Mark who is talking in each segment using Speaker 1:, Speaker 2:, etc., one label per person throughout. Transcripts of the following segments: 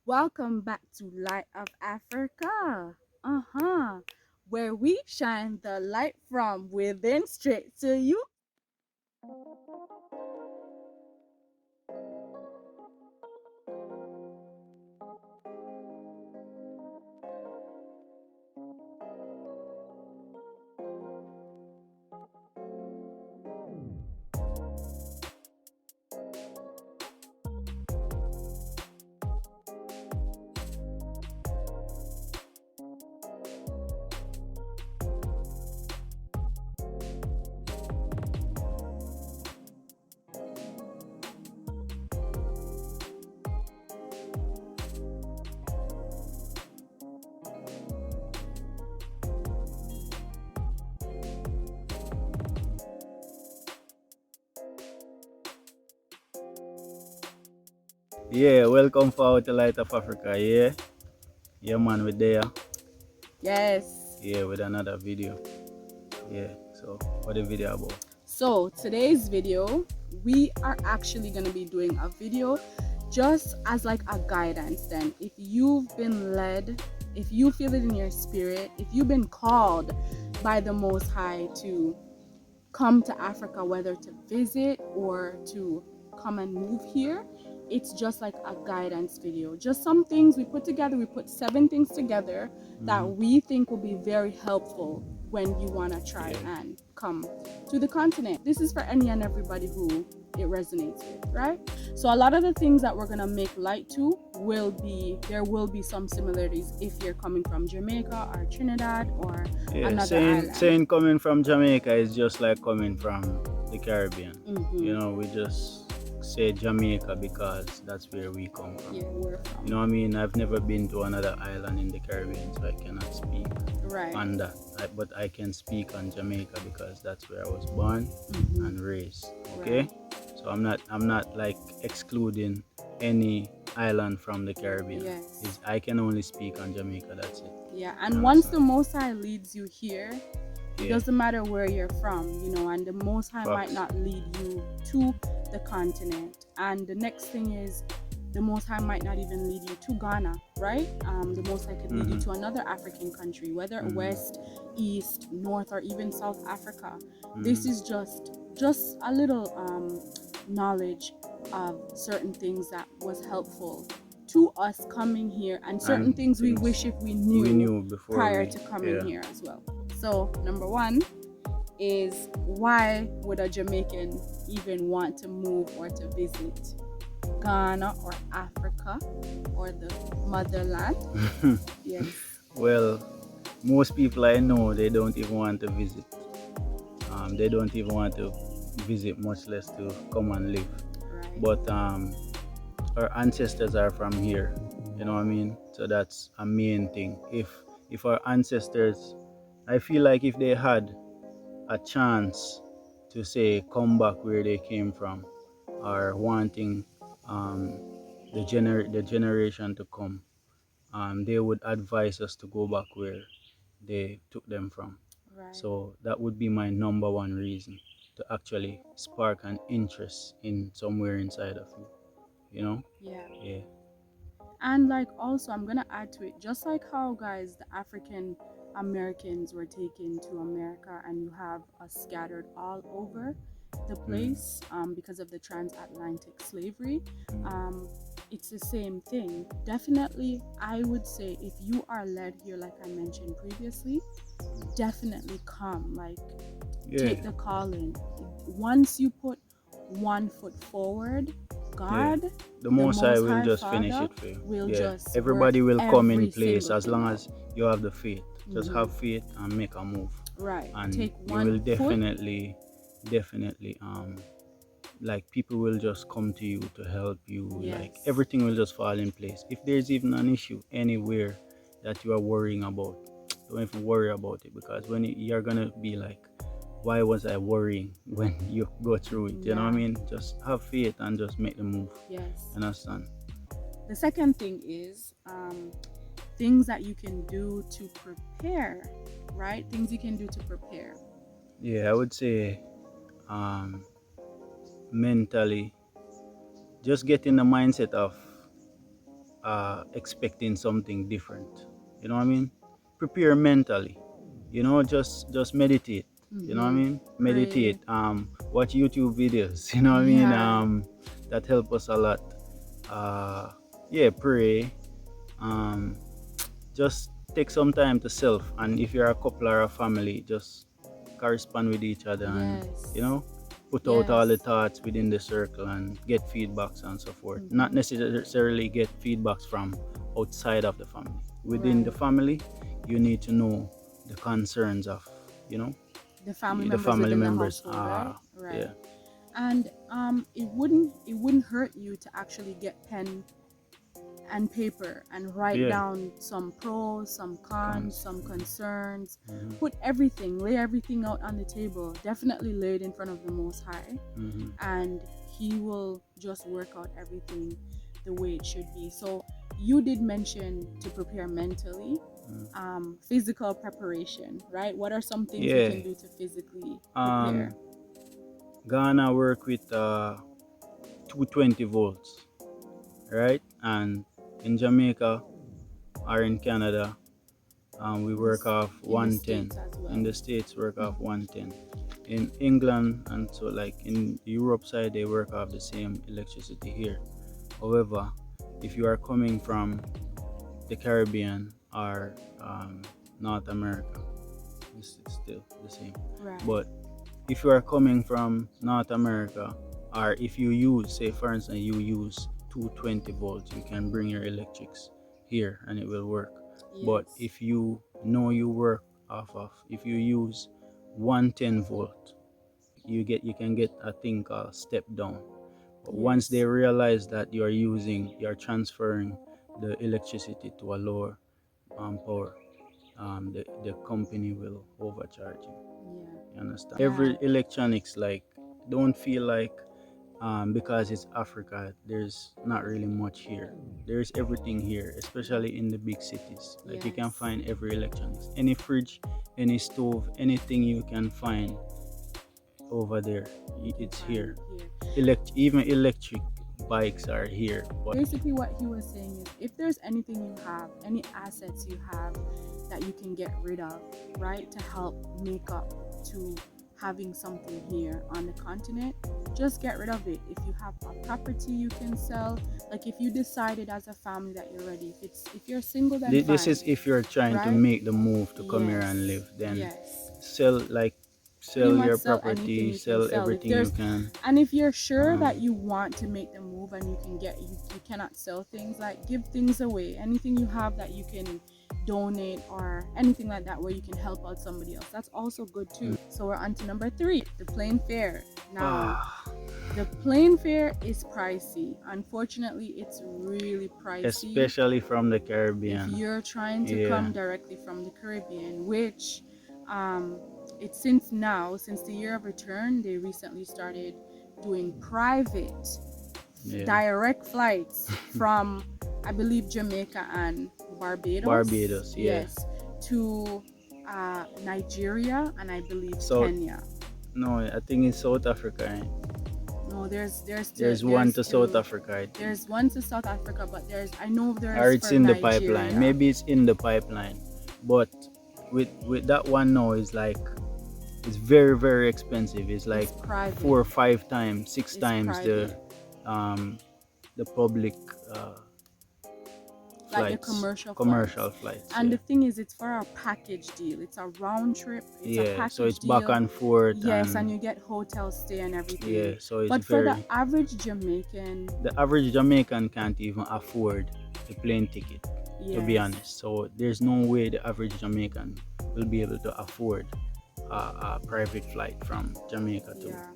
Speaker 1: Welcome back to Light of Africa. Where we shine the light from within straight to you.
Speaker 2: Yeah, welcome for the Light of Africa. Yeah, man, we're there.
Speaker 1: Yes.
Speaker 2: Yeah, with another video. Yeah, so what the video about?
Speaker 1: So today's video, we are actually going to be doing a video just as like a guidance then. If you've been led, if you feel it in your spirit, if you've been called by the Most High to come to Africa, whether to visit or to come and move here, it's just like a guidance video. Just some things we put together. We put 7 things together that we think will be very helpful when you want to try and come to the continent. This is for any and everybody who it resonates with, right? So a lot of the things that we're gonna make light to there will be some similarities if you're coming from Jamaica or Trinidad or another island.
Speaker 2: Saying coming from Jamaica is just like coming from the Caribbean. We just say Jamaica because that's where we come from.
Speaker 1: Yeah, we're from.
Speaker 2: You know what I mean? I've never been to another island in the Caribbean, so I cannot speak on that. But I can speak on Jamaica because that's where I was born and raised. Okay,
Speaker 1: Right.
Speaker 2: so I'm not like excluding any island from the Caribbean.
Speaker 1: Yes.
Speaker 2: I can only speak on Jamaica. That's it.
Speaker 1: Yeah, and once the Most High leads you here, it doesn't matter where you're from, and the Most High might not lead you to the continent. And the next thing is, the Most High might not even lead you to Ghana, right? The Most High could lead you to another African country, whether west, east, north, or even South Africa. This is just a little knowledge of certain things that was helpful to us coming here, and certain things we wish if we knew
Speaker 2: before
Speaker 1: prior to coming here as well. So number one is, why would a Jamaican even want to move or to visit Ghana or Africa or the motherland? Yes.
Speaker 2: Well, most people I know, they don't even want to visit. They don't even want to visit, much less to come and live.
Speaker 1: Right.
Speaker 2: But our ancestors are from here. You know what I mean? So that's a main thing. If our ancestors, I feel like if they had a chance to say come back where they came from, or wanting the generation to come, they would advise us to go back where they took them from.
Speaker 1: Right.
Speaker 2: So that would be my number one reason, to actually spark an interest in somewhere inside of you. You know?
Speaker 1: Yeah. And like, also, I'm gonna add to it, just like how, guys, the African Americans were taken to America and you have us scattered all over the place because of the transatlantic slavery. It's the same thing. Definitely, I would say, if you are led here, like I mentioned previously, definitely come. Like, take the calling. Once you put one foot forward, God,
Speaker 2: the Most High will
Speaker 1: High
Speaker 2: just
Speaker 1: Father,
Speaker 2: finish it for you.
Speaker 1: will just
Speaker 2: Everybody
Speaker 1: work
Speaker 2: will come in
Speaker 1: every
Speaker 2: place
Speaker 1: single
Speaker 2: as
Speaker 1: thing
Speaker 2: long
Speaker 1: out.
Speaker 2: as you have the faith. Just have faith and make a move.
Speaker 1: Right.
Speaker 2: And
Speaker 1: Take
Speaker 2: you
Speaker 1: one
Speaker 2: will
Speaker 1: foot.
Speaker 2: definitely like, people will just come to you to help you.
Speaker 1: Yes.
Speaker 2: Like, everything will just fall in place. If there's even an issue anywhere that you are worrying about, don't even worry about it, because when you're gonna be like, why was I worrying, when you go through it? You know what I mean? Just have faith and just make the move.
Speaker 1: Yes.
Speaker 2: Understand?
Speaker 1: The second thing is things that you can do to prepare, right? Things you can do to prepare.
Speaker 2: Yeah, I would say mentally, just get in the mindset of expecting something different. You know what I mean? Prepare mentally. You know, just meditate. You know what I mean?
Speaker 1: Pray.
Speaker 2: Meditate. Watch YouTube videos. You know what I mean?
Speaker 1: Yeah.
Speaker 2: That help us a lot. Yeah, pray. Um, just take some time to self, and if you're a couple or a family, just correspond with each other, and
Speaker 1: Yes.
Speaker 2: you know, put out all the
Speaker 1: Yes.
Speaker 2: thoughts within the circle and get feedbacks and so forth. Not
Speaker 1: Mm-hmm.
Speaker 2: necessarily get feedbacks from outside of the family. Within the
Speaker 1: Right.
Speaker 2: family, you need to know the concerns of, you know,
Speaker 1: The family
Speaker 2: the
Speaker 1: members
Speaker 2: family
Speaker 1: within the
Speaker 2: members.
Speaker 1: household, right?
Speaker 2: Yeah,
Speaker 1: Right. And it wouldn't hurt you to actually get pen and paper and write
Speaker 2: yeah,
Speaker 1: down some pros, some cons,
Speaker 2: cons.
Speaker 1: some concerns.
Speaker 2: Mhm.
Speaker 1: Put everything, lay everything out on the table. Definitely lay it in front of the Most High,
Speaker 2: Mhm.
Speaker 1: and He will just work out everything the way it should be. So you did mention to prepare mentally, physical preparation, right? What are some things we
Speaker 2: Yeah.
Speaker 1: can do to physically
Speaker 2: Um,
Speaker 1: prepare?
Speaker 2: Ghana work with 220 volts, right? And in Jamaica or in Canada, we work off
Speaker 1: In the
Speaker 2: 110.
Speaker 1: States as
Speaker 2: In
Speaker 1: well.
Speaker 2: the States, work off 110. In England and so like in the Europe side, they work off the same electricity here. However, if you are coming from the Caribbean or North America, it's still the same.
Speaker 1: Right.
Speaker 2: But if you are coming from North America, or if you use, say for instance, you use 220 volts, you can bring your electrics here and it will work. But
Speaker 1: Yes.
Speaker 2: if you know you work off of, if you use 110 volt, you can get a thing called step down. But once they
Speaker 1: Yes.
Speaker 2: realize that you're transferring the electricity to a lower power, the company will overcharge you.
Speaker 1: Yeah.
Speaker 2: You understand?
Speaker 1: Yeah.
Speaker 2: Every electronics, like, don't feel like because it's Africa, there's not really much here. There's everything here, especially in the big cities. Like you can
Speaker 1: Yes.
Speaker 2: find every electronics, any fridge, any stove, anything you can find over there. It's here.
Speaker 1: Here.
Speaker 2: Even electric bikes are here. But
Speaker 1: Basically, what he was saying is if there's anything you have, any assets you have that you can get rid of, right, to help make up to having something here on the continent, just get rid of it. If you have a property you can sell, like if you decided as a family that you're ready, if you're single, then
Speaker 2: this
Speaker 1: fine,
Speaker 2: is if you're trying to
Speaker 1: right?
Speaker 2: make the move to come here and
Speaker 1: Yes.
Speaker 2: live, then
Speaker 1: Yes.
Speaker 2: sell, like,
Speaker 1: Pretty
Speaker 2: sell
Speaker 1: much
Speaker 2: your
Speaker 1: sell anything
Speaker 2: property,
Speaker 1: you can
Speaker 2: sell
Speaker 1: sell. If
Speaker 2: everything you
Speaker 1: there's
Speaker 2: can.
Speaker 1: and if you're sure that
Speaker 2: um,
Speaker 1: you want to make the move and you cannot sell things, like give things away. Anything you have that you can donate or anything like that where you can help out somebody else, that's also good too. So we're on to number 3, the plane fare. Now
Speaker 2: ah,
Speaker 1: the plane fare is pricey. Unfortunately, it's really pricey
Speaker 2: especially from the
Speaker 1: if
Speaker 2: Caribbean.
Speaker 1: you're trying to
Speaker 2: Yeah,
Speaker 1: come directly from the Caribbean, which it's since the year of return, they recently started doing private
Speaker 2: yeah.
Speaker 1: direct flights from, I believe, Jamaica and Barbados.
Speaker 2: Barbados, yeah.
Speaker 1: Yes, to Nigeria and I believe
Speaker 2: So
Speaker 1: Kenya.
Speaker 2: no, I think it's South Africa.
Speaker 1: No,
Speaker 2: There's one to South
Speaker 1: two.
Speaker 2: Africa, I think.
Speaker 1: There's one to South Africa, but I know
Speaker 2: Or
Speaker 1: there's
Speaker 2: it's
Speaker 1: for
Speaker 2: in the pipeline.
Speaker 1: Nigeria.
Speaker 2: Maybe it's in the pipeline. But with that one now, is like, it's very very expensive. It's like
Speaker 1: It's private.
Speaker 2: 4 or 5 times, 6 times
Speaker 1: Private.
Speaker 2: um the public
Speaker 1: Like the
Speaker 2: flights,
Speaker 1: commercial flights.
Speaker 2: flights.
Speaker 1: And
Speaker 2: Yeah,
Speaker 1: the thing is, it's for a package deal. It's a round trip. It's a
Speaker 2: yeah.
Speaker 1: package
Speaker 2: So it's
Speaker 1: deal.
Speaker 2: back and forth.
Speaker 1: Yes, and you get hotel stay and everything.
Speaker 2: Yeah, so it's
Speaker 1: but for the
Speaker 2: very.
Speaker 1: average Jamaican,
Speaker 2: The average Jamaican can't even afford the plane ticket, to be
Speaker 1: yes,
Speaker 2: honest. So there's no way the average Jamaican will be able to afford a private flight from Jamaica
Speaker 1: yeah,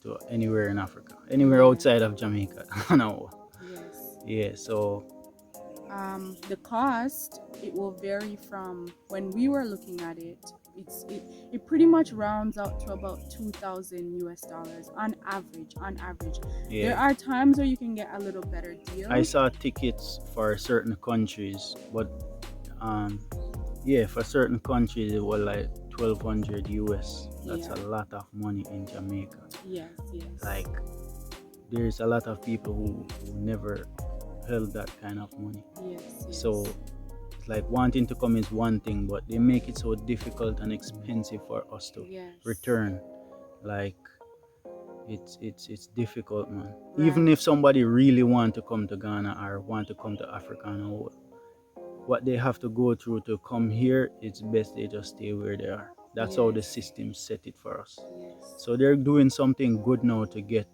Speaker 2: to anywhere in Africa, anywhere
Speaker 1: Yeah.
Speaker 2: outside of Jamaica. No.
Speaker 1: yes.
Speaker 2: Yeah, so
Speaker 1: The cost, it will vary from when we were looking at it. It pretty much rounds out to about 2,000 US dollars on average.
Speaker 2: yeah.
Speaker 1: There are times where you can get a little better deal.
Speaker 2: I saw tickets for certain countries, but yeah, for certain countries it was like 1,200 US. That's
Speaker 1: Yeah.
Speaker 2: a lot of money in Jamaica.
Speaker 1: Yes, yes.
Speaker 2: Like, there's a lot of people who never held that kind of money.
Speaker 1: Yes.
Speaker 2: So it's like wanting to come is one thing, but they make it so difficult and expensive for us to return. Like it's difficult, man.
Speaker 1: Right.
Speaker 2: Even if somebody really want to come to Ghana or want to come to Africa, and what they have to go through to come here, it's best they just stay where they are. That's how the system set it for us. So they're doing something good now to get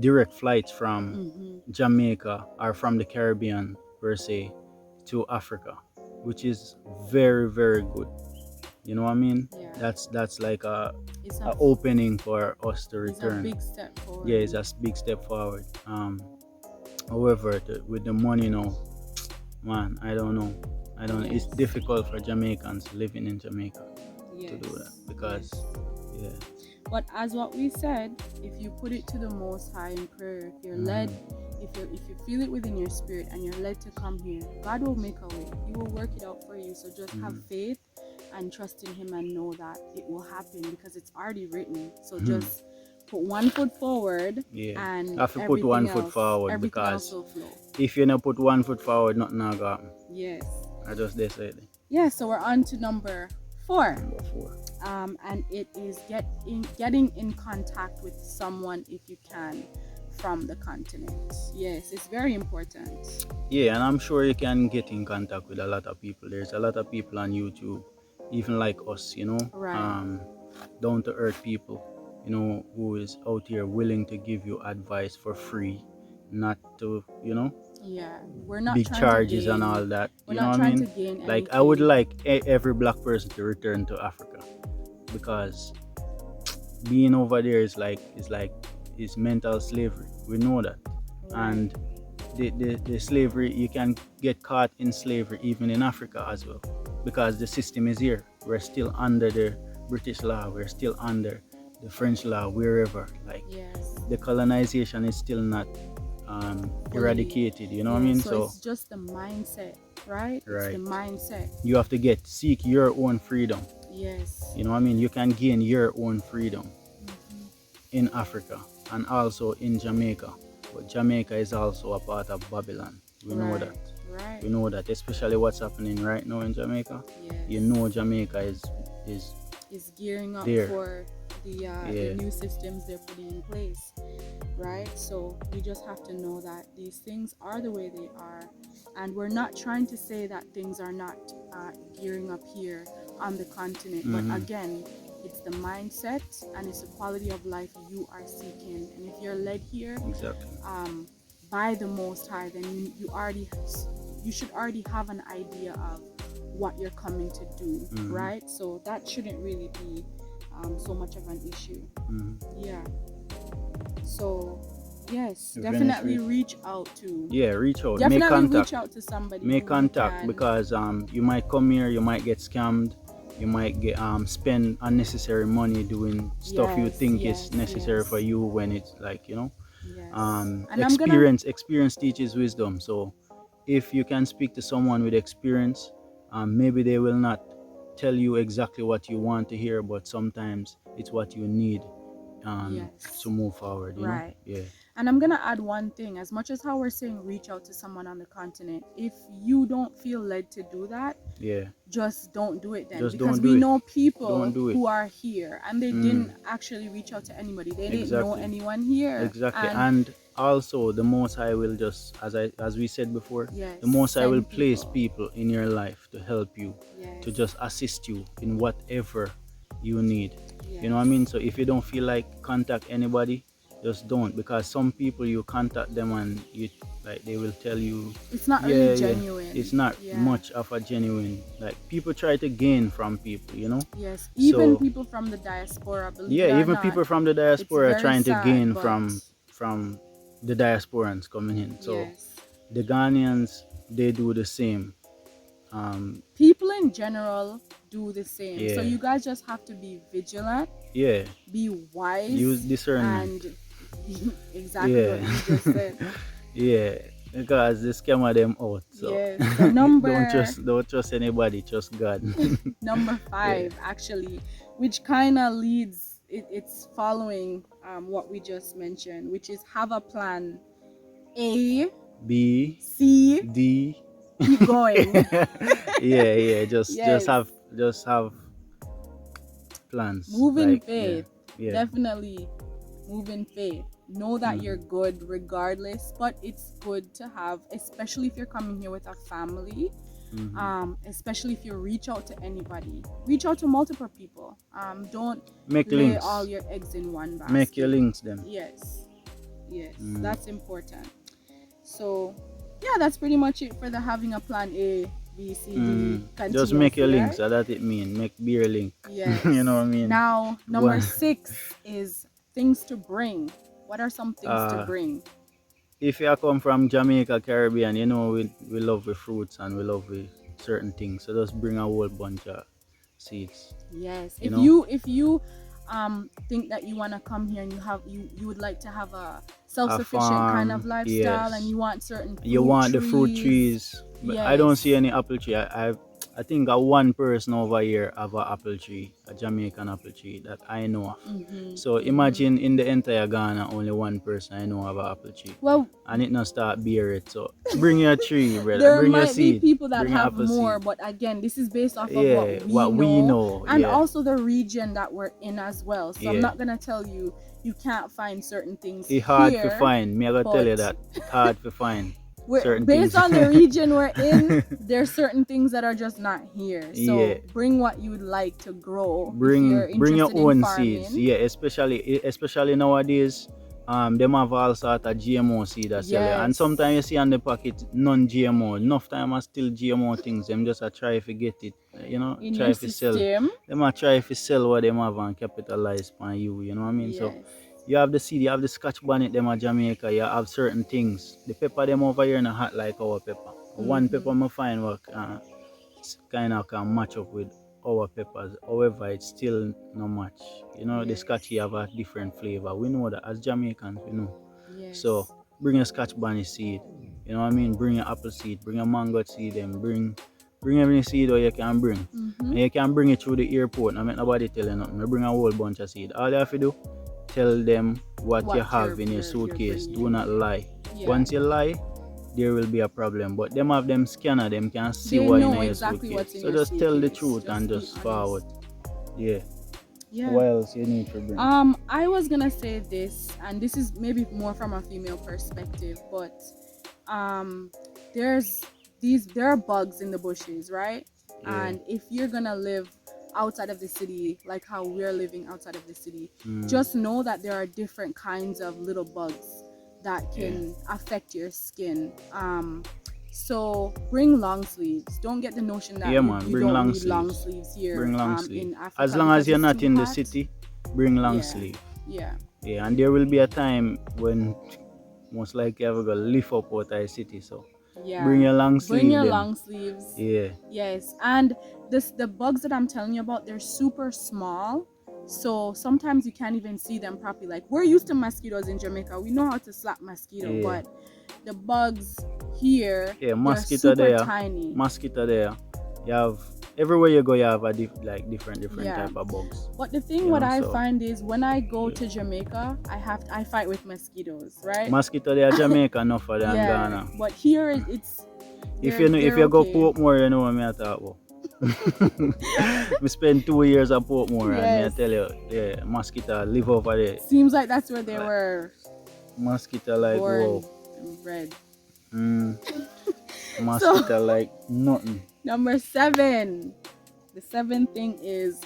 Speaker 2: direct flights from Jamaica or from the Caribbean per se to Africa, which is very, very good. You know what I mean? That's like a opening for us to return.
Speaker 1: It's a big step forward.
Speaker 2: Yeah, it's a big step forward. However, with the money now, man, I don't know. It's difficult for Jamaicans living in Jamaica to do that because, yeah.
Speaker 1: But as what we said, if you put it to the Most High in prayer, if you're led, if you feel it within your spirit and you're led to come here, God will make a way. He will work it out for you. So just have faith and trust in Him and know that it will happen because it's already written. So just put one foot forward. And
Speaker 2: you have to put one foot forward because if you don't put one foot forward, nothing will happen.
Speaker 1: Yes.
Speaker 2: I just decided.
Speaker 1: Yeah, so we're on to number 4.
Speaker 2: Number 4.
Speaker 1: And it is getting in contact with someone if you can from the continent. Yes, it's very important.
Speaker 2: Yeah, and I'm sure you can get in contact with a lot of people. There's a lot of people on YouTube, even like us, down to earth people, who is out here willing to give you advice for free, not to,
Speaker 1: we're not
Speaker 2: big charges and all that.
Speaker 1: We're not trying to gain anything.
Speaker 2: Like I would like every black person to return to Africa because being over there is mental slavery. We know that. And the slavery, you can get caught in slavery even in Africa as well because the system is here. We're still under the British law. We're still under the French law, wherever. The colonization is still not eradicated, you know what I mean?
Speaker 1: So it's just the mindset, right? It's the mindset.
Speaker 2: You have to seek your own freedom.
Speaker 1: Yes.
Speaker 2: You know what I mean? You can gain your own freedom in Africa and also in Jamaica. But Jamaica is also a part of Babylon. We know that.
Speaker 1: Right.
Speaker 2: We know that, especially what's happening right now in Jamaica.
Speaker 1: Yes.
Speaker 2: You know Jamaica is
Speaker 1: gearing up
Speaker 2: there
Speaker 1: for the new systems they're putting in place. Right? So we just have to know that these things are the way they are. And we're not trying to say that things are not gearing up here on the continent. But again, it's the mindset and it's the quality of life you are seeking. And if you're led here by the Most High, then you should already have an idea of what you're coming to do, right? So that shouldn't really be so much of an issue. Yeah. So yes, definitely reach out to.
Speaker 2: Yeah, reach out.
Speaker 1: Definitely
Speaker 2: make contact.
Speaker 1: Reach out to somebody.
Speaker 2: Make contact because you might come here, you might get scammed, you might get spend unnecessary money doing stuff you think is necessary for you when it's experience teaches wisdom. So if you can speak to someone with experience, maybe they will not tell you exactly what you want to hear, but sometimes it's what you need to move forward, you know? Yeah.
Speaker 1: And I'm gonna add one thing. As much as how we're saying reach out to someone on the continent, if you don't feel led to do that, just don't do it then. Because we know people who are here and they didn't actually reach out to anybody. They didn't know anyone here.
Speaker 2: Exactly. And also the Most High will just, as we said before, the Most High will place people in your life to help you, to just assist you in whatever you need. You know what I mean? So if you don't feel like contact anybody, just don't, because some people you contact them and they will tell you
Speaker 1: it's not really genuine.
Speaker 2: It's not much of a genuine, people try to gain from people, you know.
Speaker 1: Yes, even people from the diaspora,
Speaker 2: even people from the diaspora are trying to gain from the diasporans coming in. So the Ghanaians, they do the same.
Speaker 1: People in general do the same. So you guys just have to be vigilant, be wise,
Speaker 2: use discernment,
Speaker 1: and exactly what you just said.
Speaker 2: Because the scammer them out. So don't trust anybody, trust God.
Speaker 1: Number 5 actually, which kind of it's following what we just mentioned, which is have a plan A,
Speaker 2: B,
Speaker 1: C,
Speaker 2: D.
Speaker 1: keep going.
Speaker 2: Yeah. Just
Speaker 1: Yes.
Speaker 2: have plans.
Speaker 1: Move in
Speaker 2: Like
Speaker 1: faith.
Speaker 2: yeah.
Speaker 1: Definitely move in faith. Know that you're
Speaker 2: Mhm.
Speaker 1: good regardless, but it's good to have, especially if you're coming here with a family. Especially if you reach out to anybody, reach out to multiple people. Don't
Speaker 2: Make
Speaker 1: lay all
Speaker 2: links.
Speaker 1: your eggs in one
Speaker 2: Make your
Speaker 1: basket.
Speaker 2: links them.
Speaker 1: Yes, yes,
Speaker 2: Mm.
Speaker 1: that's important. So, yeah, that's pretty much it for the having a plan A, B, C, D
Speaker 2: Just make your
Speaker 1: continuously,
Speaker 2: links.
Speaker 1: right?
Speaker 2: That it mean make beer link. You know what I
Speaker 1: Yes.
Speaker 2: mean?
Speaker 1: Now, number
Speaker 2: One.
Speaker 1: 6 is things to bring. What are some things to
Speaker 2: Uh,
Speaker 1: bring?
Speaker 2: if you come from Jamaica, Carribean, you know we love with fruits and we love with certain things. So just bring a whole bunch of seeds.
Speaker 1: Yes.
Speaker 2: You
Speaker 1: If
Speaker 2: know,
Speaker 1: you think that you want to come here and you would like to have a
Speaker 2: a
Speaker 1: self-sufficient kind of
Speaker 2: farm.
Speaker 1: lifestyle and
Speaker 2: Yes,
Speaker 1: you want certain
Speaker 2: you
Speaker 1: fruit
Speaker 2: want the fruit
Speaker 1: trees.
Speaker 2: trees, but I don't see
Speaker 1: Yes.
Speaker 2: any apple tree. I think one person over here have an apple tree, a Jamaican apple tree that I know of. So imagine in the entire Ghana, only one person I know have an apple tree,
Speaker 1: Well,
Speaker 2: and it not start bear it. So bring your tree, brother.
Speaker 1: there
Speaker 2: Bring your
Speaker 1: might be
Speaker 2: seed.
Speaker 1: people that
Speaker 2: Bring your
Speaker 1: have
Speaker 2: apple seed.
Speaker 1: more, but again, this is based off of
Speaker 2: Yeah,
Speaker 1: what we
Speaker 2: what we
Speaker 1: know
Speaker 2: know.
Speaker 1: and
Speaker 2: Yeah,
Speaker 1: also the region that we're in as well. So I'm
Speaker 2: yeah.
Speaker 1: not gonna tell you you can't find certain things
Speaker 2: It's hard to
Speaker 1: here,
Speaker 2: find. Me I gotta tell you
Speaker 1: but
Speaker 2: that it's hard to find
Speaker 1: we're
Speaker 2: certain
Speaker 1: based
Speaker 2: things.
Speaker 1: on the region we're in. There's certain things that are just not here.
Speaker 2: Yeah.
Speaker 1: So bring what you would like to grow if
Speaker 2: Bring
Speaker 1: you're
Speaker 2: your
Speaker 1: interested in
Speaker 2: own seeds.
Speaker 1: farming.
Speaker 2: Yeah, especially nowadays. Them have all sort of GMO seed that sell it. And
Speaker 1: Yes.
Speaker 2: sometimes you see on the packet non-GMO. Enough time are still GMO things. Them just a try to get it.
Speaker 1: In
Speaker 2: Try
Speaker 1: your
Speaker 2: to sell.
Speaker 1: system.
Speaker 2: Them a try to sell what them have and capitalize on you. You know what I mean? So
Speaker 1: Yes.
Speaker 2: you have the seed, you have the Scotch bonnet, them at Jamaica, you have certain things. The pepper them over here not hot like our pepper. One pepper I find what kind of can match up with our peppers. However, it's still not much. The
Speaker 1: Yes.
Speaker 2: Scotchy have a different flavor. We know that as Jamaicans, we know.
Speaker 1: Yes.
Speaker 2: So bring a Scotch bonnet seed. You know what I mean? Bring your apple seed, bring a mango seed, and bring every seed that you can bring. And you can bring it through the airport. I mean nobody tell you nothing. You bring a whole bunch of seed. All you have to do, tell them what you have in your suitcase. Do not lie.
Speaker 1: Yeah.
Speaker 2: Once you lie, there will be a problem. But them have them scanner, them can see
Speaker 1: They
Speaker 2: what
Speaker 1: know
Speaker 2: in your
Speaker 1: exactly what's
Speaker 2: suitcase.
Speaker 1: in
Speaker 2: So
Speaker 1: your
Speaker 2: just tell the
Speaker 1: suitcase.
Speaker 2: truth and
Speaker 1: be
Speaker 2: just forward. Yeah.
Speaker 1: Yeah.
Speaker 2: What else you need to bring?
Speaker 1: I was gonna say this, and this is maybe more from a female perspective, but there are bugs in the bushes, right?
Speaker 2: Yeah.
Speaker 1: And if you're gonna live outside of the city, like how we're living outside of the city, just know that there are different kinds of little bugs that can affect your skin. So bring long sleeves. Don't get the notion that
Speaker 2: Yeah, man,
Speaker 1: you
Speaker 2: bring
Speaker 1: don't
Speaker 2: long
Speaker 1: need long
Speaker 2: sleeves.
Speaker 1: sleeves here
Speaker 2: Bring long
Speaker 1: in
Speaker 2: sleeve.
Speaker 1: Africa.
Speaker 2: As long as
Speaker 1: because
Speaker 2: you're
Speaker 1: it's
Speaker 2: not
Speaker 1: too
Speaker 2: in the
Speaker 1: hot.
Speaker 2: city, bring long
Speaker 1: Yeah.
Speaker 2: sleeve.
Speaker 1: Yeah.
Speaker 2: Yeah, and there will be a time when most likely you're gonna lift up out of the city. So
Speaker 1: Yeah.
Speaker 2: bring your long sleeve.
Speaker 1: Bring your
Speaker 2: them.
Speaker 1: long sleeves.
Speaker 2: Yeah.
Speaker 1: Yes. And the bugs that I'm telling you about, they're super small. So sometimes you can't even see them properly. Like we're used to mosquitoes in Jamaica. We know how to slap mosquito,
Speaker 2: Yeah.
Speaker 1: but the bugs here,
Speaker 2: Yeah,
Speaker 1: they're
Speaker 2: mosquito
Speaker 1: super
Speaker 2: there.
Speaker 1: tiny.
Speaker 2: Mosquito there. You have everywhere you go you have a different
Speaker 1: Yeah.
Speaker 2: type of bugs.
Speaker 1: But the thing what I find is when I go to Jamaica, I fight with mosquitoes, right?
Speaker 2: Mosquito there Jamaica enough for than Ghana.
Speaker 1: But here it's
Speaker 2: If you go
Speaker 1: okay.
Speaker 2: Portmore, you know what I talk about. We spent 2 years at Portmore and I tell you, yeah, mosquito live over there.
Speaker 1: Seems like that's where they were
Speaker 2: Mosquito like
Speaker 1: born
Speaker 2: wow.
Speaker 1: and bred.
Speaker 2: Mosquito like nothing.
Speaker 1: Number 7. The 7th thing is,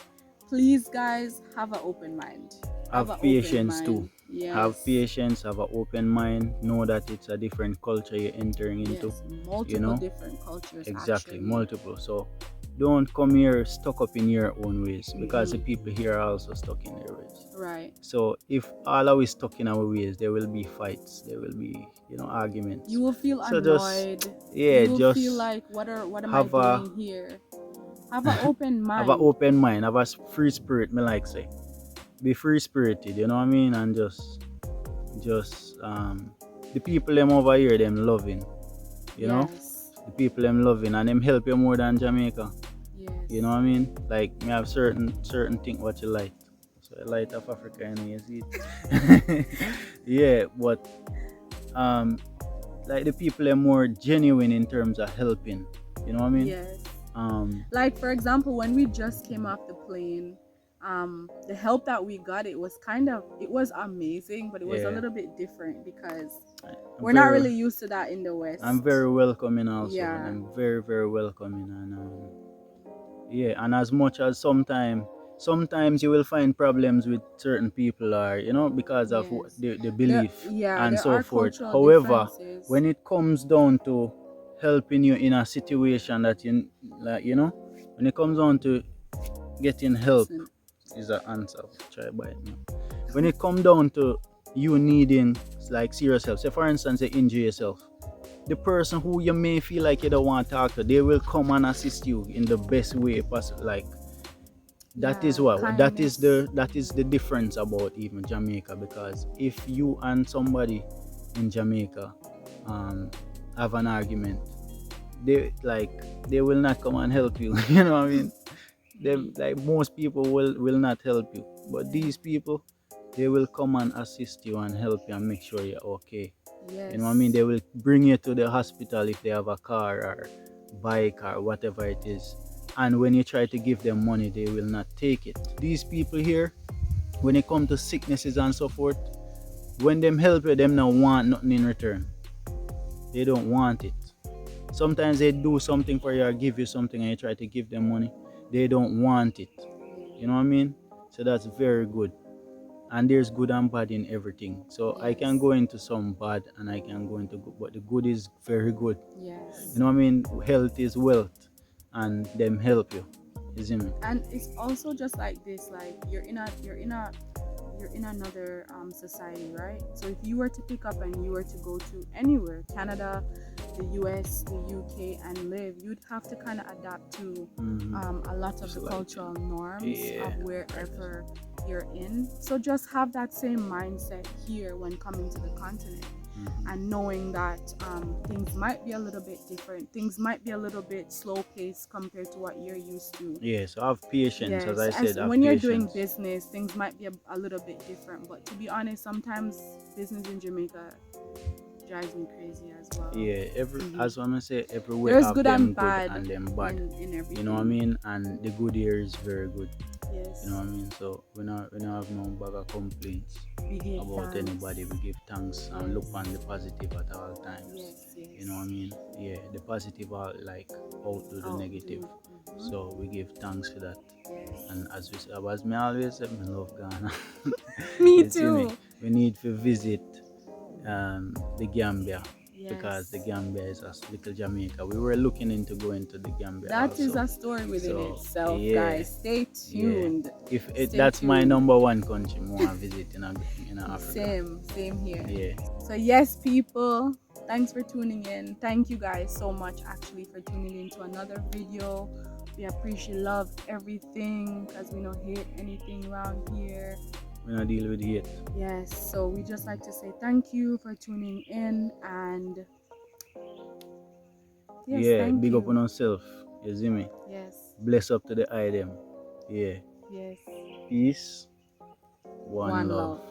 Speaker 1: please guys, have an open mind.
Speaker 2: Have patience too.
Speaker 1: Yes.
Speaker 2: Have patience, have an open mind, know that it's a different culture you're entering into.
Speaker 1: Yes, multiple different cultures.
Speaker 2: Exactly,
Speaker 1: actually.
Speaker 2: multiple. So don't come here stuck up in your own ways because the people here are also stuck in their ways.
Speaker 1: Right.
Speaker 2: So if all are we stuck in our ways, there will be fights, there will be arguments.
Speaker 1: You will feel
Speaker 2: so
Speaker 1: annoyed.
Speaker 2: You
Speaker 1: will feel like what am I doing here? Have an open mind.
Speaker 2: Have an open mind, have a free spirit, me like say. Be free spirited, you know what I mean? And just the people them over here them loving. You know? The people them loving and them help you more than Jamaica.
Speaker 1: Yes.
Speaker 2: You know what I mean? Like me have certain thing what you like. So I like of Africa, you know, you see it. Yeah, but like the people are more genuine in terms of helping. You know what I mean?
Speaker 1: Yes.
Speaker 2: Um,
Speaker 1: Like for example, when we just came off the plane, the help that we got, it was amazing, but it was a
Speaker 2: yeah,
Speaker 1: little bit different because
Speaker 2: I'm
Speaker 1: we're not
Speaker 2: very,
Speaker 1: really used to that in the West.
Speaker 2: I'm very welcoming also, and
Speaker 1: Yeah.
Speaker 2: I'm very, very welcoming, and yeah, and as much as sometimes you will find problems with certain people, or because of
Speaker 1: Yes.
Speaker 2: the belief and
Speaker 1: There
Speaker 2: so
Speaker 1: are
Speaker 2: forth.
Speaker 1: cultural
Speaker 2: However,
Speaker 1: differences.
Speaker 2: when it comes down to helping you in a situation that you like, when it comes down to getting help,
Speaker 1: Listen.
Speaker 2: is the answer. Try bite me. When it comes down to you needing like serious help, say for instance, you injure yourself, the person who you may feel like you don't want to talk to, they will come and assist you in the best way possible. Like that is
Speaker 1: Yeah,
Speaker 2: what
Speaker 1: kindness.
Speaker 2: that is the difference about even Jamaica. Because if you and somebody in Jamaica have an argument, they will not come and help you. You know what I mean? Them, like most people will not help you, but these people, they will come and assist you and help you and make sure you're okay. You know what I mean?
Speaker 1: Yes.
Speaker 2: They will bring you to the hospital if they have a car or bike or whatever it is. And when you try to give them money, they will not take it. These people here, when it comes to sicknesses and so forth, when them help you, them not want nothing in return. They don't want it. Sometimes they do something for you or give you something and you try to give them money. They don't want it. You know what I mean? So that's very good. And there's good and bad in everything. So I can
Speaker 1: Yes.
Speaker 2: go into some bad and I can go into good, but the good is very good.
Speaker 1: Yes.
Speaker 2: You know what I mean? Health is wealth, and them help you. You see me?
Speaker 1: And it's also just like this, like you're in another society, right? So if you were to pick up and you were to go to anywhere, Canada, the US, the UK, and live, you'd have to kind of adapt to a lot of the
Speaker 2: Like,
Speaker 1: cultural norms
Speaker 2: yeah,
Speaker 1: of wherever you're in. So just have that same mindset here when coming to the continent, and knowing that things might be a little bit different, things might be a little bit slow paced compared to what you're used to.
Speaker 2: yeah. So have patience, as
Speaker 1: Yes,
Speaker 2: I
Speaker 1: as
Speaker 2: said, have
Speaker 1: when you're doing
Speaker 2: patience.
Speaker 1: business, things might be a little bit different. But to be honest, sometimes business in Jamaica drives me crazy as well.
Speaker 2: Yeah, as I'm gonna say, everywhere
Speaker 1: There's
Speaker 2: have
Speaker 1: good and
Speaker 2: them good
Speaker 1: bad
Speaker 2: and them bad.
Speaker 1: in everything.
Speaker 2: You know what I mean? And the good here is very good.
Speaker 1: Yes.
Speaker 2: You know what I mean? So we not have no bag of complaints
Speaker 1: We give
Speaker 2: about
Speaker 1: thanks.
Speaker 2: anybody. We give thanks and look on the positive at all times.
Speaker 1: Yes, yes.
Speaker 2: You know what I mean? Yeah, the positive are like outdo the negative. So we give thanks for that.
Speaker 1: Yes.
Speaker 2: And as me always say, me love Ghana.
Speaker 1: Me
Speaker 2: You see me?
Speaker 1: too.
Speaker 2: We need to visit the Gambia, because
Speaker 1: Yes.
Speaker 2: the Gambia is a little Jamaica. We were looking into going to the Gambia
Speaker 1: That
Speaker 2: also.
Speaker 1: is a story within
Speaker 2: So
Speaker 1: itself,
Speaker 2: yeah,
Speaker 1: guys. Stay
Speaker 2: yeah.
Speaker 1: tuned.
Speaker 2: If
Speaker 1: Stay
Speaker 2: that's my
Speaker 1: tuned.
Speaker 2: number one country, more I visit in Africa.
Speaker 1: Same here.
Speaker 2: Yeah.
Speaker 1: So yes, people, thanks for tuning in. Thank you guys so much actually for tuning in to another video. We appreciate love everything because we don't hate anything around here.
Speaker 2: We not deal with hate.
Speaker 1: Yes, so we just like to say thank you for tuning in, and yes,
Speaker 2: Yeah,
Speaker 1: thank
Speaker 2: big
Speaker 1: you.
Speaker 2: up on yourself. You see me?
Speaker 1: Yes.
Speaker 2: Bless up to the item. Yeah.
Speaker 1: Yes.
Speaker 2: Peace. One
Speaker 1: One
Speaker 2: love.
Speaker 1: love.